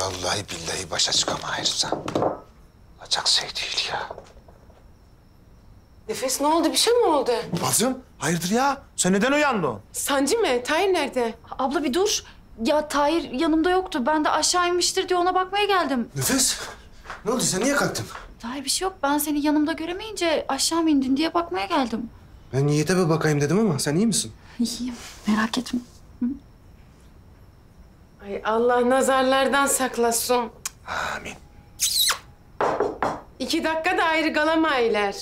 Vallahi billahi başa çıkamayız sen. Olacak şey değil ya. Nefes ne oldu? Bir şey mi oldu? Bacım hayırdır ya? Sen neden uyandın? Sancı mı? Tahir nerede? Abla bir dur. Ya Tahir yanımda yoktu. Ben de aşağı inmiştir diye ona bakmaya geldim. Nefes ne oldu sen niye kalktın? Tahir bir şey yok. Ben seni yanımda göremeyince aşağı mı indin diye bakmaya geldim. Ben Yiğit'e bir bakayım dedim ama sen iyi misin? İyiyim. Merak etme. Ay Allah nazarlardan saklasın. Amin. 2 dakika da ayrı kalamaylar.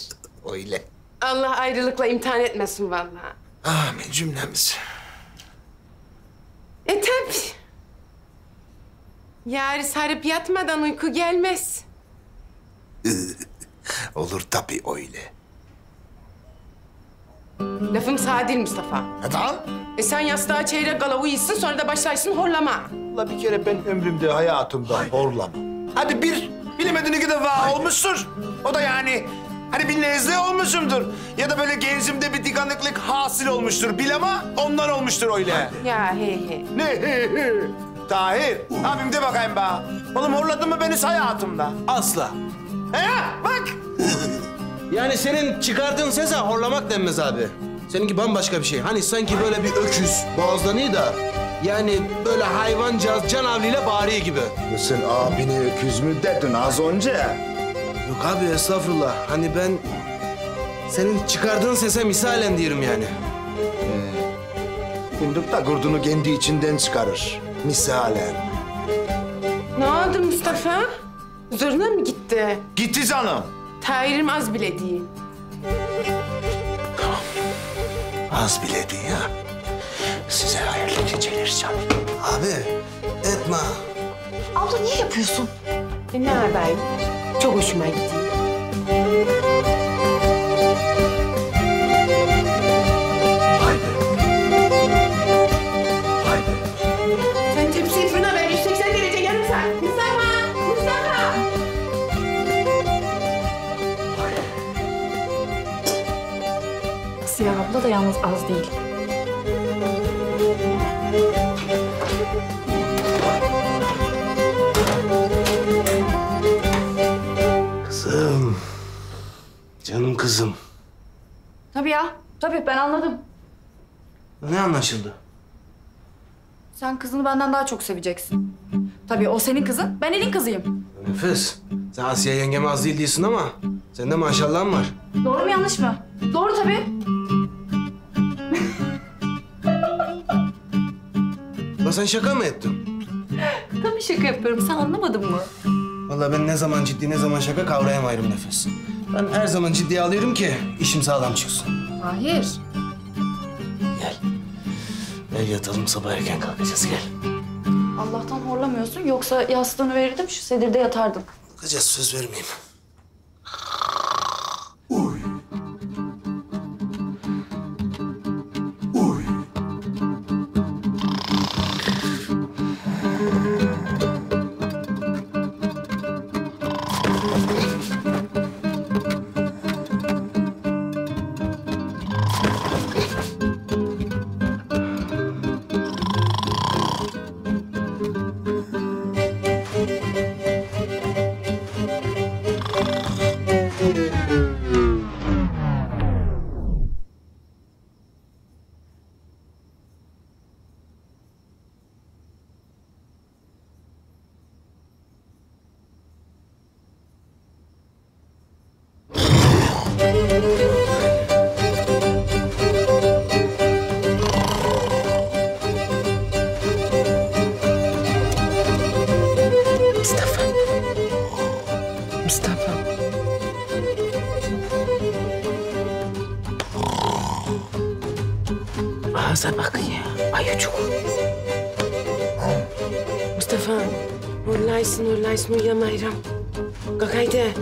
Öyle. Allah ayrılıkla imtihan etmesin vallahi. Amin cümlemiz. Tabii. Yarı sarıp yatmadan uyku gelmez. Olur tabii öyle. Lafım sağ değil Mustafa. Neden? Sen yastığa çeyrek kala uyuyorsun sonra da başlarsın horlama. La bir kere ben ömrümde hayatımda horlama. Hadi bilemedin 2 defa olmuştur. O da yani hani bir nezle olmuşumdur. Ya da böyle genzimde bir tıkanıklık hasıl olmuştur. Bilema ondan olmuştur öyle. Ya he. Ne he he. Tahir, abim de bakayım be. Oğlum horladın mı beni hayatımda? Asla. He bak. Yani senin çıkardığın sese horlamak denmez abi. Seninki bambaşka bir şey. Hani sanki böyle bir öküz boğazlanıyor da... Yani böyle hayvancağız canavliyle bağırıyor gibi. Sen abine öküz mü dedin az önce? Yok abi estağfurullah. Hani ben senin çıkardığın sese misalen diyorum yani. Fındık da gurdunu kendi içinden çıkarır. Misalen. Ne oldu Mustafa? Zoruna mı gitti? Gitti canım. Tahir'im az bile değil. Az bile değil ya. Size hayırlı geceler canım. Abi etme. Abla niye yapıyorsun? Ne yapayım? Çok hoşuma gitti. Sen tepsiyi fırına ver. 180 derece yarım saat. Mustafa! Asiye abla da yalnız az değil. Kızım. Canım kızım. Tabii ya. Tabii ben anladım. Ne anlaşıldı? Sen kızını benden daha çok seveceksin. Tabii o senin kızın, ben elin kızıyım. Nefes. Sen Asiye yengeme az değil diyorsun ama... ...sende maşallahın var. Doğru mu yanlış mı? Doğru tabii. Lan sen şaka mı ettin? Tabii şaka yapıyorum. Sen anlamadın mı? Vallahi ben ne zaman ciddi ne zaman şaka kavrayamayırım Nefes. Ben her zaman ciddiye alıyorum ki işim sağlam çıksın. Hayır. Gel. Gel yatalım sabah erken kalkacağız gel. Allah'tan horlamıyorsun. Yoksa yastığını verirdim, şu sedirde yatardın. Kalkacağız söz vermeyeyim. Mustafa. Ağza bak ya, ayıcık. Mustafa, horlaysın uyuyamayırım. Kalk haydi.